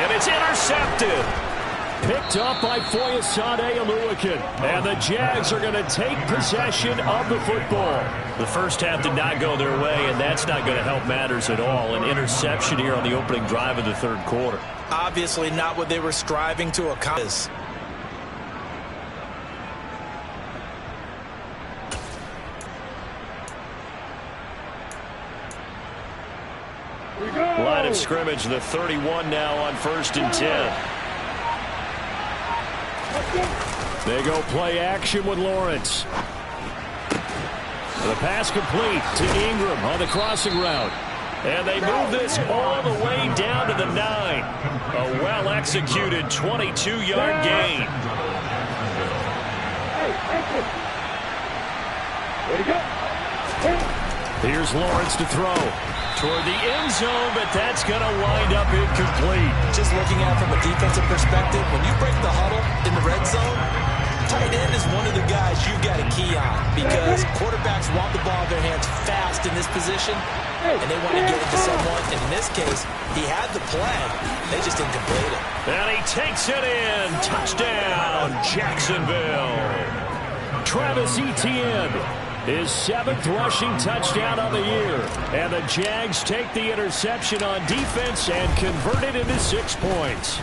And it's intercepted. Picked up by Foyesade Oluwakan. And the Jags are going to take possession of the football. The first half did not go their way, and that's not going to help matters at all. An interception here on the opening drive of the third quarter. Obviously not what they were striving to accomplish. Line of scrimmage, the 31 now on 1st and 10. They go play action with Lawrence. The pass complete to Ingram on the crossing route. And they move this all the way down to the 9. A well-executed 22-yard gain. Here's Lawrence to throw toward the end zone, but that's going to wind up incomplete. Just looking at it from a defensive perspective, when you break the huddle in the red zone, tight end is one of the guys you've got to key on because quarterbacks want the ball in their hands fast in this position, and they want to get it to someone. And in this case, he had the play. They just didn't complete it. And he takes it in. Touchdown, Jacksonville. Travis Etienne, his 7th rushing touchdown of the year. And the Jags take the interception on defense and convert it into 6 points.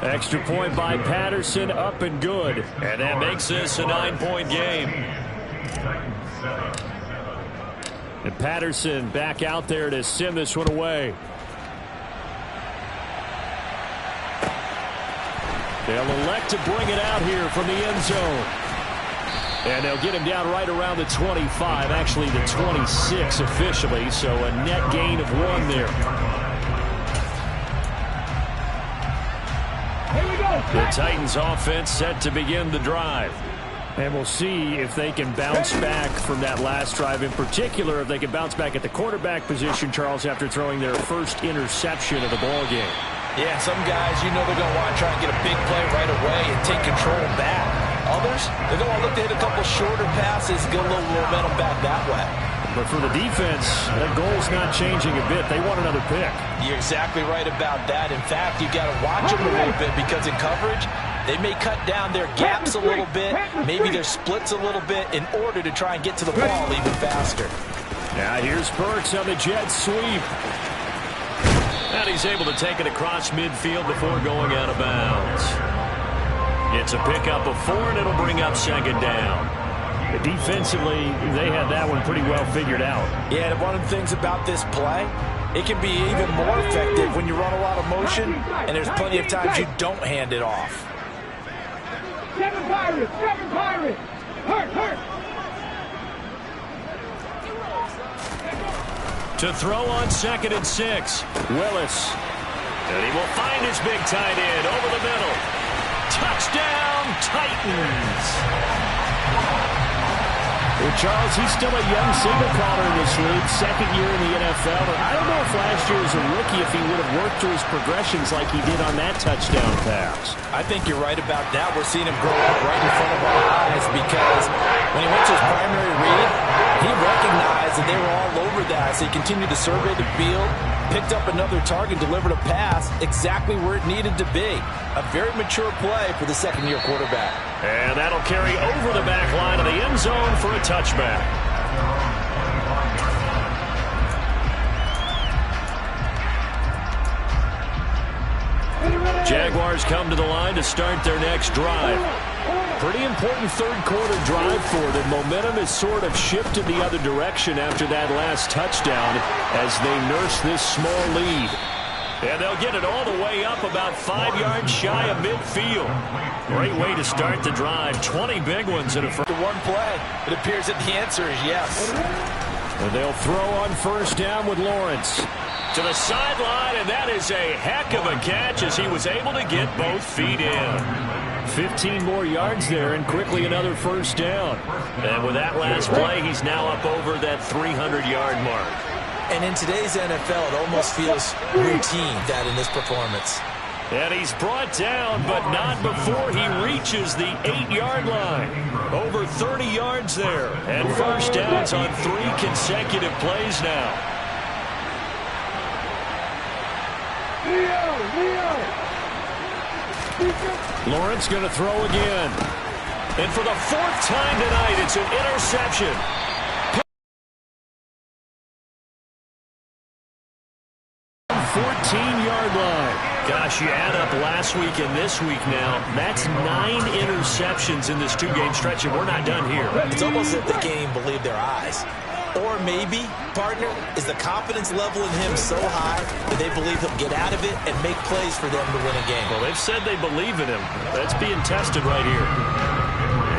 Extra point by Patterson, up and good. And that makes this a 9-point game. And Patterson back out there to send this one away. They'll elect to bring it out here from the end zone. And they'll get him down right around the 25, actually the 26 officially, so a net gain of 1 there. The Titans offense set to begin the drive. And we'll see if they can bounce back from that last drive. In particular, if they can bounce back at the quarterback position, Charles, after throwing their first interception of the ball game. Yeah, some guys, you know they're going to want to try and get a big play right away and take control back. Others, they're going to look to hit a couple shorter passes, get a little momentum back that way. But for the defense, that goal's not changing a bit. They want another pick. You're exactly right about that. In fact, you've got to watch them a little bit because in coverage, they may cut down their gaps a little bit, maybe their splits a little bit in order to try and get to the ball even faster. Now here's Burks on the jet sweep. And he's able to take it across midfield before going out of bounds. It's a pickup of 4, and it'll bring up 2nd down. Defensively, they had that one pretty well figured out. Yeah, and one of the things about this play, it can be even more effective when you run a lot of motion, and there's plenty of times you don't hand it off. 7 Pirates! 7 Pirates! Hurt! To throw on 2nd and 6. Willis. And he will find his big tight end over the middle. Touchdown, Titans. Well, Charles, he's still a young single caller in this league, 2nd year in the NFL. But I don't know if last year as a rookie if he would have worked through his progressions like he did on that touchdown pass. I think you're right about that. We're seeing him grow up right in front of our eyes because when he went to his primary read, he recognized that they were all over that. So he continued to survey the field, picked up another target, delivered a pass exactly where it needed to be. A very mature play for the 2nd-year quarterback. And that'll carry over the back line of the end zone for a touchback. Jaguars come to the line to start their next drive. Pretty important third-quarter drive for them. Momentum has sort of shifted the other direction after that last touchdown as they nurse this small lead. And they'll get it all the way up about 5 yards shy of midfield. Great way to start the drive. 20 big ones in a first. One play. It appears that the answer is yes. And they'll throw on 1st down with Lawrence. To the sideline, and that is a heck of a catch as he was able to get both feet in. 15 more yards there, and quickly another 1st down. And with that last play, he's now up over that 300-yard mark. And in today's NFL, it almost feels routine that in this performance. And he's brought down, but not before he reaches the 8-yard line. Over 30 yards there, and 1st downs on 3 consecutive plays now. Lawrence going to throw again. And for the fourth time tonight, it's an interception. 14-yard line. Gosh, you add up last week and this week now. That's 9 interceptions in this two-game stretch, and we're not done here. It's almost as if they can't even believe their eyes. Or maybe, partner, is the confidence level in him so high that they believe he'll get out of it and make plays for them to win a game. Well, they've said they believe in him. That's being tested right here.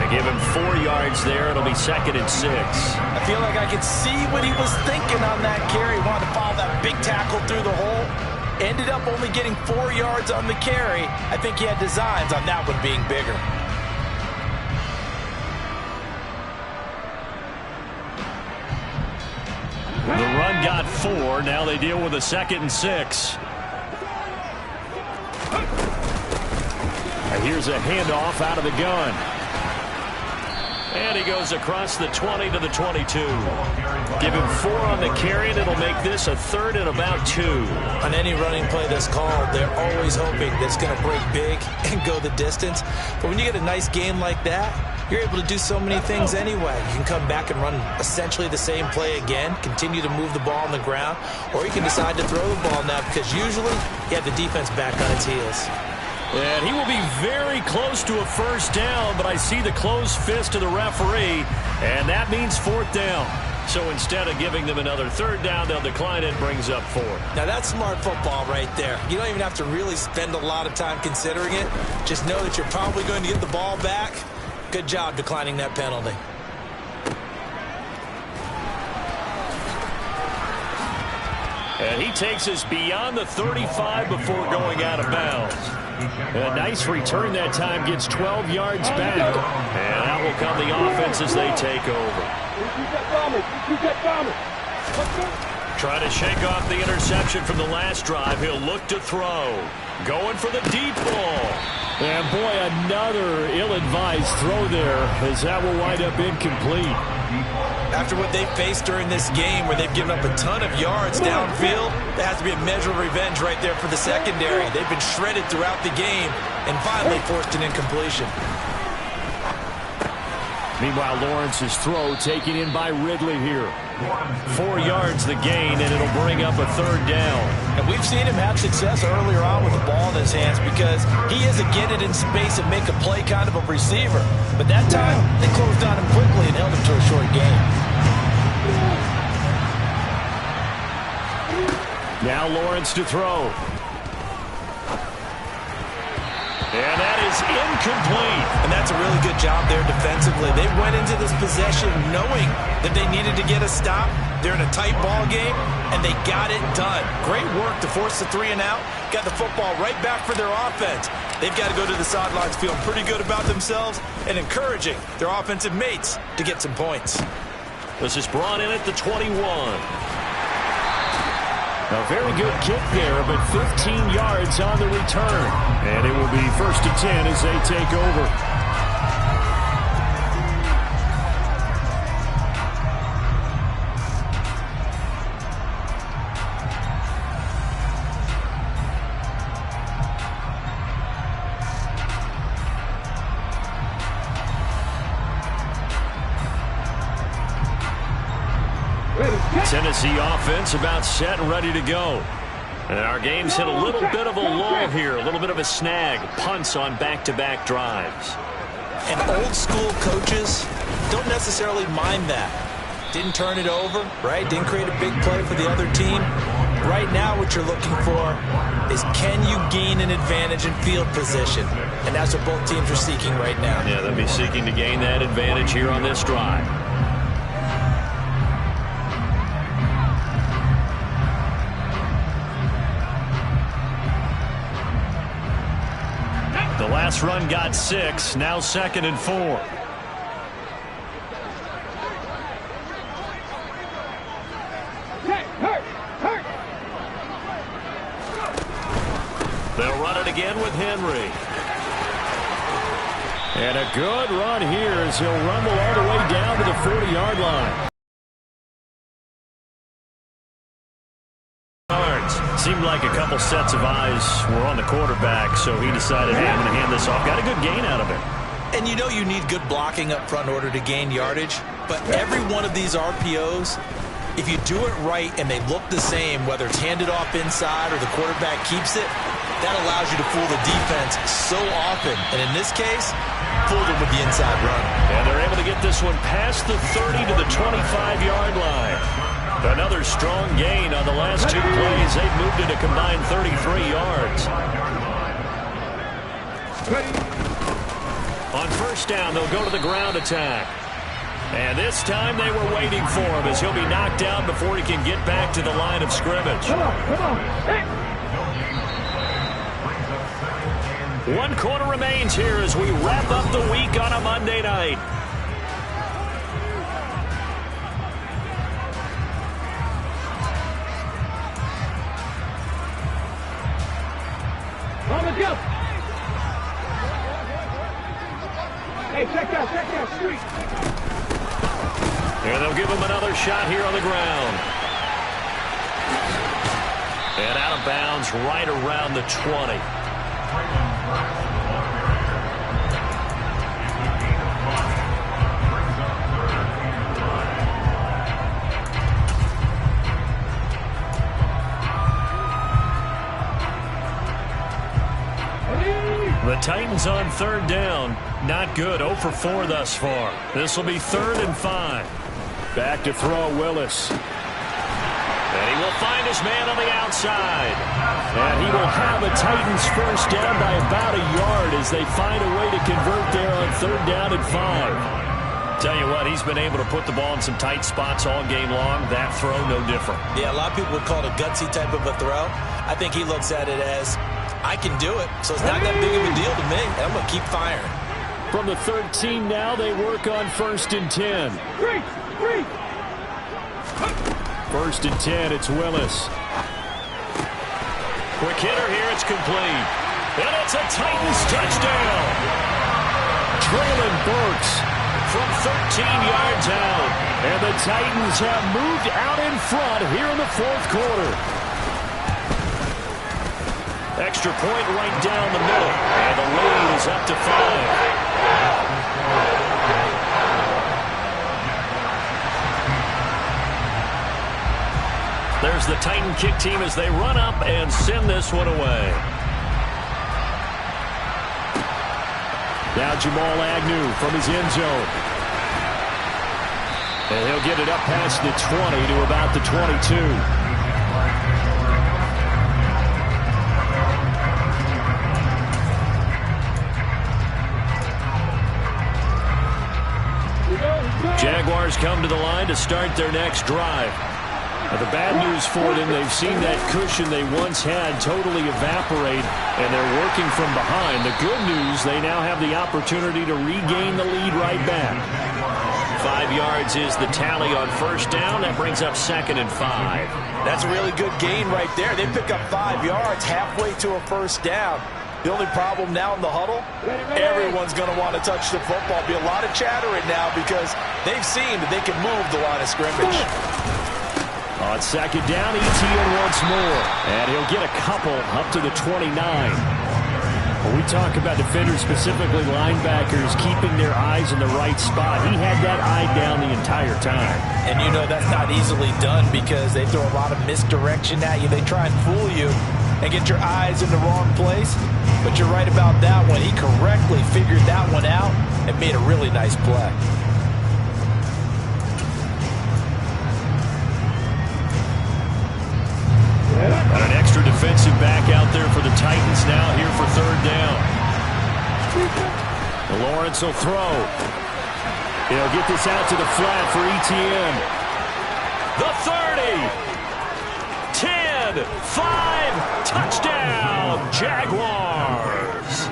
They give him 4 yards there. It'll be 2nd and 6. I feel like I could see what he was thinking on that carry. He wanted to follow that big tackle through the hole. Ended up only getting 4 yards on the carry. I think he had designs on that one being bigger. The run got 4. Now they deal with a 2nd and 6. And here's a handoff out of the gun. And he goes across the 20 to the 22. Give him 4 on the carry, and it'll make this a 3rd and about 2. On any running play that's called, they're always hoping that it's going to break big and go the distance. But when you get a nice game like that, you're able to do so many things anyway. You can come back and run essentially the same play again, continue to move the ball on the ground, or you can decide to throw the ball now because usually you have the defense back on its heels. And he will be very close to a first down, but I see the closed fist of the referee, and that means 4th down. So instead of giving them another 3rd down, they'll decline it, brings up 4. Now that's smart football right there. You don't even have to really spend a lot of time considering it. Just know that you're probably going to get the ball back. Good job declining that penalty. And he takes us beyond the 35 before going out of bounds. A nice return that time, gets 12 yards back. And out will come the offense as they take over. Try to shake off the interception from the last drive. He'll look to throw. Going for the deep ball. And boy, another ill-advised throw there, as that will wind up incomplete. After what they've faced during this game where they've given up a ton of yards downfield, there has to be a measure of revenge right there for the secondary. They've been shredded throughout the game and finally forced an incompletion. Meanwhile, Lawrence's throw taken in by Ridley here. 4 yards the gain, and it'll bring up a 3rd down. And we've seen him have success earlier on with the ball in his hands because he is a get it in space and make a play kind of a receiver. But that time, they closed on him quickly and held him to a short gain. Now Lawrence to throw. And that is incomplete. And that's a really good job there defensively. They went into this possession knowing that they needed to get a stop. They're in a tight ball game, and they got it done. Great work to force the 3 and out. Got the football right back for their offense. They've got to go to the sidelines feeling pretty good about themselves and encouraging their offensive mates to get some points. This is brought in at the 21. A very good kick there, but 15 yards on the return. And it will be 1st and 10 as they take over. Tennessee offense about set and ready to go. And our game's hit a little bit of a lull here, a little bit of a snag. Punts on back-to-back drives. And old school coaches don't necessarily mind that. Didn't turn it over, right? Didn't create a big play for the other team. Right now what you're looking for is can you gain an advantage in field position? And that's what both teams are seeking right now. Yeah, they'll be seeking to gain that advantage here on this drive. The last run got 6, now 2nd and 4. They'll run it again with Henry. And a good run here as he'll rumble all the way down to the 40-yard line. Seemed like like a couple sets of eyes were on the quarterback, so he decided, hey, I'm going to hand this off. Got a good gain out of it. And you know you need good blocking up front in order to gain yardage, but every one of these RPOs, if you do it right and they look the same, whether it's handed off inside or the quarterback keeps it, that allows you to fool the defense so often. And in this case, fool them with the inside run. And they're able to get this one past the 30 to the 25-yard line. Another strong gain on the last two plays. They've moved it a combined 33 yards. On first down, they'll go to the ground attack. And this time they were waiting for him as he'll be knocked out before he can get back to the line of scrimmage. Come on. Hey. One quarter remains here as we wrap up the week on a Monday night. Let's go. Hey, check that street. And they'll give him another shot here on the ground. And out of bounds right around the 20. The Titans on third down. Not good. 0 for 4 thus far. This will be 3rd and 5. Back to throw Willis. And he will find his man on the outside. And he will have a Titans first down by about a yard as they find a way to convert there on 3rd down and 5. Tell you what, he's been able to put the ball in some tight spots all game long. That throw, no different. Yeah, a lot of people would call it a gutsy type of a throw. I think he looks at it as, I can do it, so it's not that big of a deal to me. I'm going to keep firing. From the 13 now, they work on 1st and 10. Freeze. 1st and 10, it's Willis. Quick hitter here, it's complete. And it's a Titans touchdown. Traylon Burks from 13 yards out. And the Titans have moved out in front here in the 4th quarter. Extra point right down the middle. And the lead is up to 5. There's the Titan kick team as they run up and send this one away. Now Jamal Agnew from his end zone. And he'll get it up past the 20 to about the 22. Jaguars come to the line to start their next drive. Now, the bad news for them, they've seen that cushion they once had totally evaporate, and they're working from behind. The good news, they now have the opportunity to regain the lead right back. 5 yards is the tally on first down. That brings up 2nd and 5. That's a really good gain right there. They pick up 5 yards halfway to a first down. The only problem now in the huddle, everyone's going to want to touch the football. Be a lot of chattering now because they've seen that they can move the line of scrimmage. On 2nd down, Etienne once more. And he'll get a couple up to the 29. When we talk about defenders, specifically linebackers, keeping their eyes in the right spot, he had that eye down the entire time. And you know that's not easily done because they throw a lot of misdirection at you. They try and fool you and get your eyes in the wrong place. But you're right about that one. He correctly figured that one out and made a really nice play. Got an extra defensive back out there for the Titans now here for 3rd down. Lawrence will throw. He'll get this out to the flat for Etienne. The 30. 10. 5. Touchdown, Jaguars.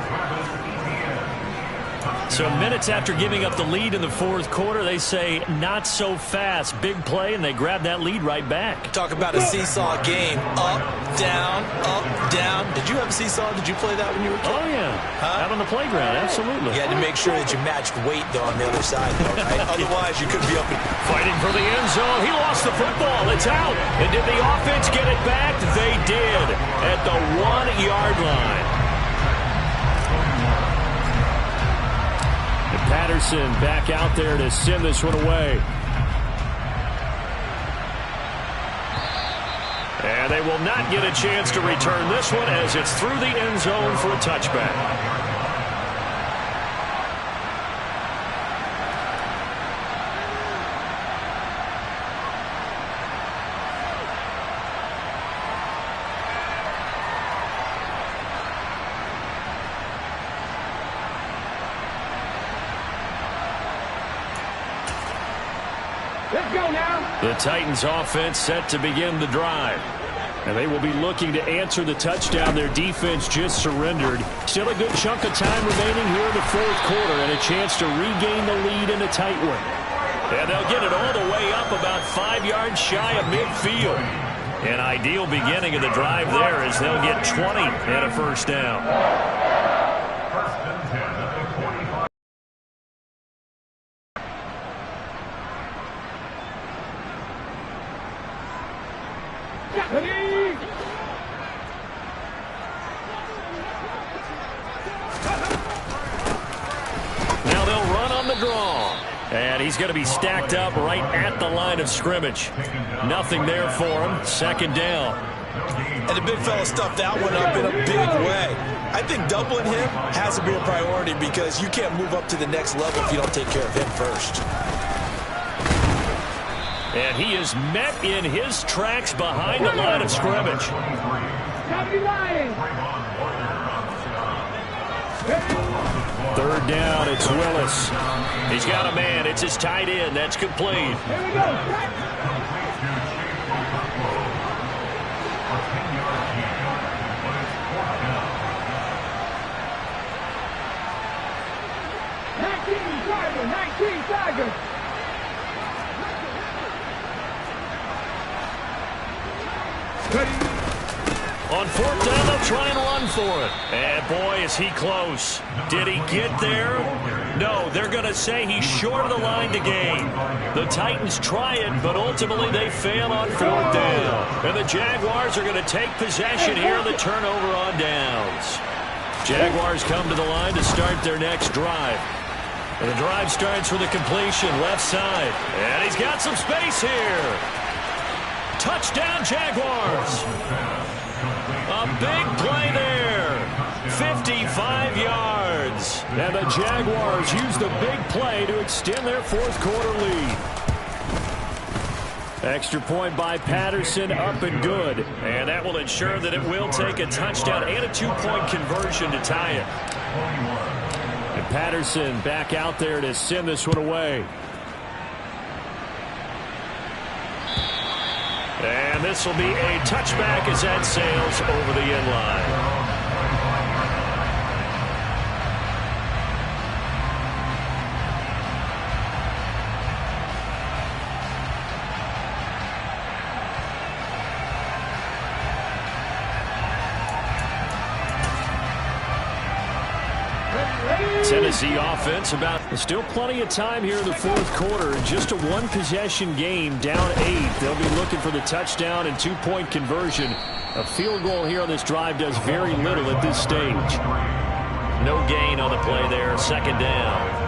So minutes after giving up the lead in the fourth quarter, they say not so fast. Big play, and they grab that lead right back. Talk about a seesaw game. Up, down, up, down. Did you have a seesaw? Did you play that when you were a kid? Oh, yeah. Out on the playground, absolutely. You had to make sure that you matched weight, though, on the other side, though, right? Otherwise, you could be up. Fighting for the end zone. He lost the football. It's out. And did the offense get it back? They did at the 1-yard line. And Patterson back out there to send this one away. And they will not get a chance to return this one as it's through the end zone for a touchback. Let's go now. The Titans offense set to begin the drive. And they will be looking to answer the touchdown their defense just surrendered. Still a good chunk of time remaining here in the fourth quarter and a chance to regain the lead in a tight one. And they'll get it all the way up about 5 yards shy of midfield. An ideal beginning of the drive there as they'll get 20 and a first down. Now they'll run on the draw. And he's going to be stacked up right at the line of scrimmage. Nothing there for him. Second down. And the big fella stuffed that one up in a big way. I think doubling him has to be a priority because you can't move up to the next level if you don't take care of him first. And he is met in his tracks behind the line of scrimmage. Third down, it's Willis. He's got a man. It's his tight end. That's complete. Here we go. On fourth down, they'll try and run for it. And boy, is he close. Did he get there? No, they're going to say he's short of the line to gain. The Titans try it, but ultimately they fail on fourth down. And the Jaguars are going to take possession here on the turnover on downs. Jaguars come to the line to start their next drive. And the drive starts with a completion left side. And he's got some space here. Touchdown, Jaguars. A big play there. 55 yards. And the Jaguars use the big play to extend their fourth quarter lead. Extra point by Patterson, up and good. And that will ensure that it will take a touchdown and a two-point conversion to tie it. And Patterson back out there to send this one away. And this will be a touchback as that sails over the end line. Tennessee offense about still plenty of time here in the fourth quarter. Just a one-possession game, down 8. They'll be looking for the touchdown and two-point conversion. A field goal here on this drive does very little at this stage. No gain on the play there, second down.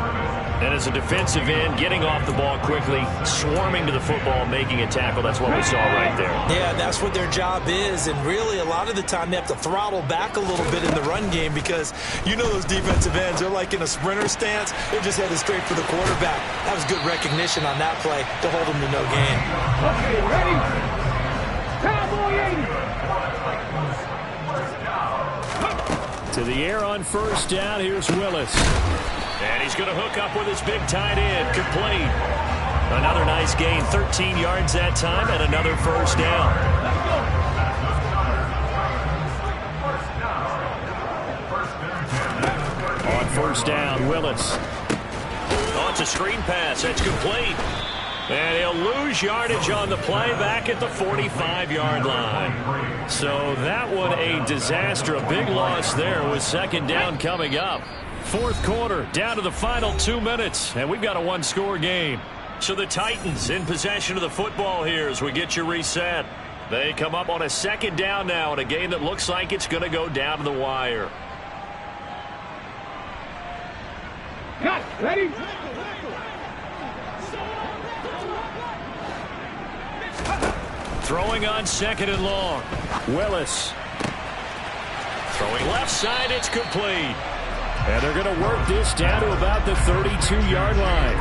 And as a defensive end, getting off the ball quickly, swarming to the football, making a tackle. That's what we saw right there. Yeah, that's what their job is. And really, a lot of the time, they have to throttle back a little bit in the run game because you know those defensive ends, they're like in a sprinter stance. They're just headed straight for the quarterback. That was good recognition on that play to hold them to no gain. Okay, ready? Cowboy 80. To the air on first down, here's Willis. And he's going to hook up with his big tight end, complete. Another nice gain, 13 yards that time, and another first down. On first down, Willis. Oh, it's a screen pass. That's complete. And he'll lose yardage on the play back at the 45-yard line. So that one a disaster. A big loss there with second down coming up. Fourth quarter, down to the final 2 minutes, and we've got a one-score game. So the Titans in possession of the football here as we get you reset. They come up on a second down now in a game that looks like it's going to go down to the wire. Cut. Ready? Throwing on second and long. Willis. Throwing left side, it's complete. And they're going to work this down to about the 32-yard line.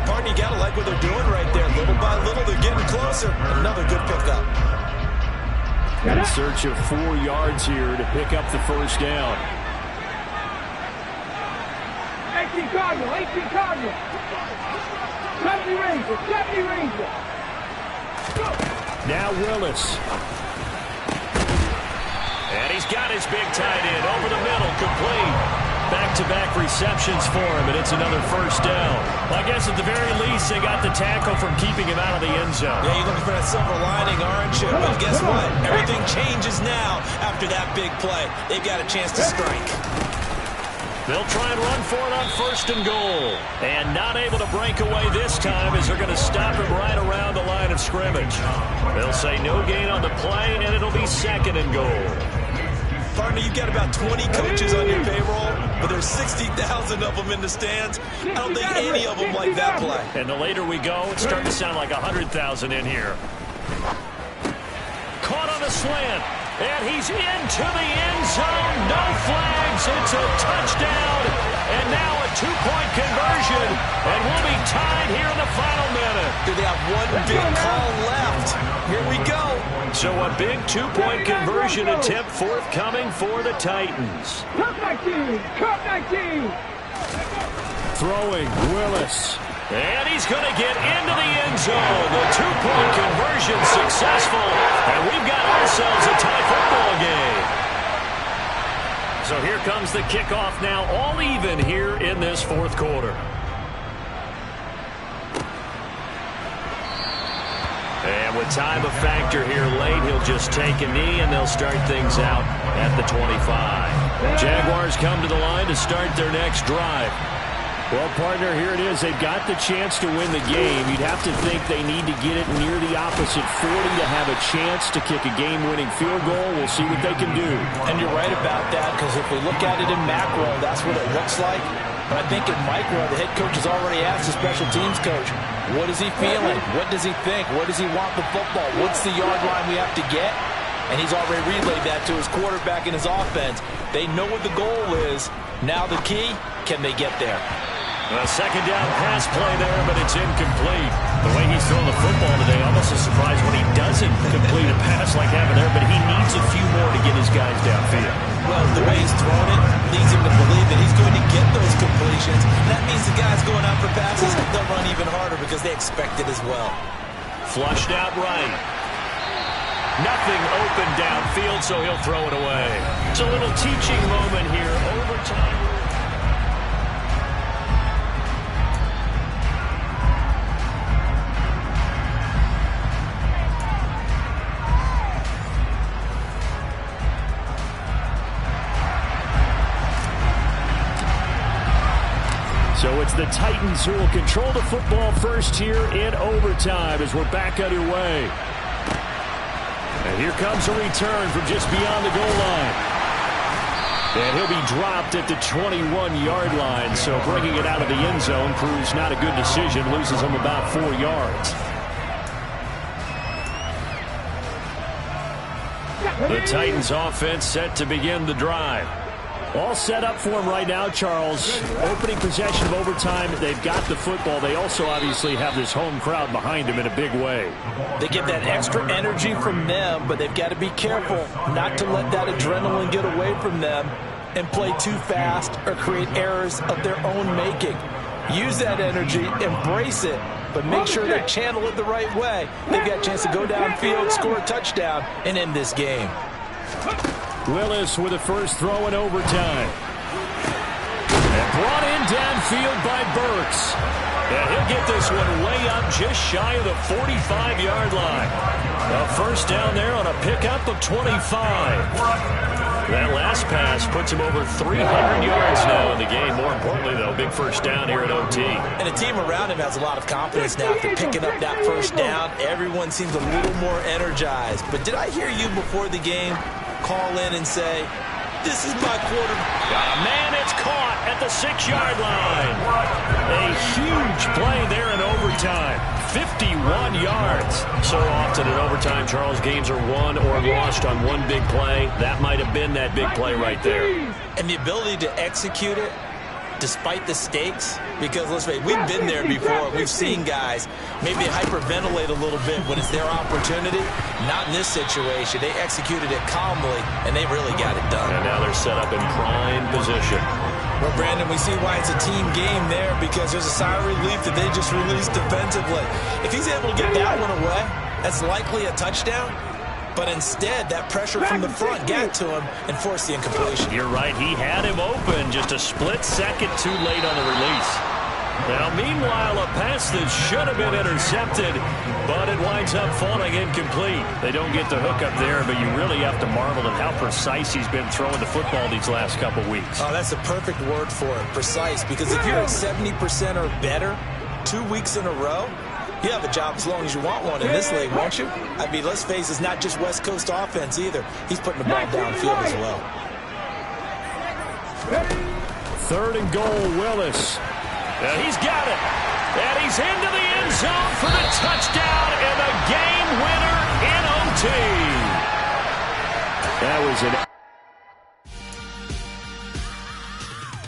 Partner, you got to like what they're doing right there. Little by little, they're getting closer. Another good pickup. In search of 4 yards here to pick up the first down. 18 Cardinal, 18 Cardinal. 70 Ranger, 70 Ranger. Go. Now Willis. And he's got his big tight end over the middle, complete. Back-to-back receptions for him, and it's another first down. I guess at the very least, they got the tackle from keeping him out of the end zone. Yeah, you're looking for that silver lining, aren't you? But guess what? Everything changes now after that big play. They've got a chance to strike. They'll try and run for it on first and goal. And not able to break away this time as they're going to stop him right around the line of scrimmage. They'll say no gain on the play, and it'll be second and goal. Partner, you've got about 20 coaches on your payroll, but there's 60,000 of them in the stands. I don't think any of them like that play. And the later we go, it's starting to sound like 100,000 in here. Caught on a slant, and he's into the end zone. No flags. It's a touchdown, and now a two-point conversion, and we'll be tied here in the final minute. Do they have one big call left? Here we go. So a big two-point conversion attempt forthcoming for the Titans. Cut 19, cut 19. Throwing, Willis. And he's going to get into the end zone. The two-point conversion successful, and we've got ourselves a tie football game. So here comes the kickoff now, all even here in this fourth quarter. And with time a factor here late, he'll just take a knee, and they'll start things out at the 25. Jaguars come to the line to start their next drive. Well, partner, here it is. They've got the chance to win the game. You'd have to think they need to get it near the opposite 40 to have a chance to kick a game-winning field goal. We'll see what they can do. And you're right about that, because if we look at it in macro, that's what it looks like. But I think in micro, the head coach has already asked the special teams coach, what is he feeling? What does he think? What does he want the football? What's the yard line we have to get? And he's already relayed that to his quarterback and his offense. They know what the goal is. Now the key, can they get there? A second down pass play there, but it's incomplete. The way he's throwing the football today, almost a surprise when he doesn't complete a pass like that there, but he needs a few more to get his guys downfield. Well, the way he's throwing it leads him to believe that he's going to get those completions. That means the guys going out for passes, they'll run even harder because they expect it as well. Flushed out right. Nothing open downfield, so he'll throw it away. It's a little teaching moment here. Overtime. So it's the Titans who will control the football first here in overtime as we're back underway. And here comes a return from just beyond the goal line. And he'll be dropped at the 21-yard line. So bringing it out of the end zone proves not a good decision. Loses him about 4 yards. The Titans offense set to begin the drive. All set up for him right now, Charles. Opening possession of overtime. They've got the football. They also obviously have this home crowd behind them in a big way. They get that extra energy from them, but they've got to be careful not to let that adrenaline get away from them and play too fast or create errors of their own making. Use that energy, embrace it, but make sure they channel it the right way. They've got a chance to go downfield, score a touchdown, and end this game. Willis with a first throw in overtime. And brought in downfield by Burks. And he'll get this one way up just shy of the 45-yard line. A first down there on a pickup of 25. That last pass puts him over 300 yards now in the game. More importantly, though, big first down here at OT. And the team around him has a lot of confidence now after picking up that first down. Everyone seems a little more energized. But did I hear you before the game call in and say, this is my quarterback? Man, it's caught at the 6-yard line. A huge play there in overtime. 51 yards. So often in overtime, Charles, games are won or lost on one big play. That might have been that big play right there. And the ability to execute it despite the stakes, because let's face it, we've been there before. We've seen guys maybe hyperventilate a little bit when it's their opportunity. Not in this situation. They executed it calmly, and they really got it done. And now they're set up in prime position. Well, Brandon, we see why it's a team game there, because there's a sigh of relief that they just released defensively. If he's able to get that one away, that's likely a touchdown. But instead, that pressure from the front got to him and forced the incompletion. You're right. He had him open just a split second too late on the release. Now, meanwhile, a pass that should have been intercepted, but it winds up falling incomplete. They don't get the hook up there, but you really have to marvel at how precise he's been throwing the football these last couple weeks. Oh, that's the perfect word for it, precise, because if you're at 70% or better 2 weeks in a row, you have a job as long as you want one in this league, won't you? I mean, let's face it, it's not just West Coast offense either. He's putting the ball downfield as well. 3rd and goal, Willis. And he's got it. And he's into the end zone for the touchdown.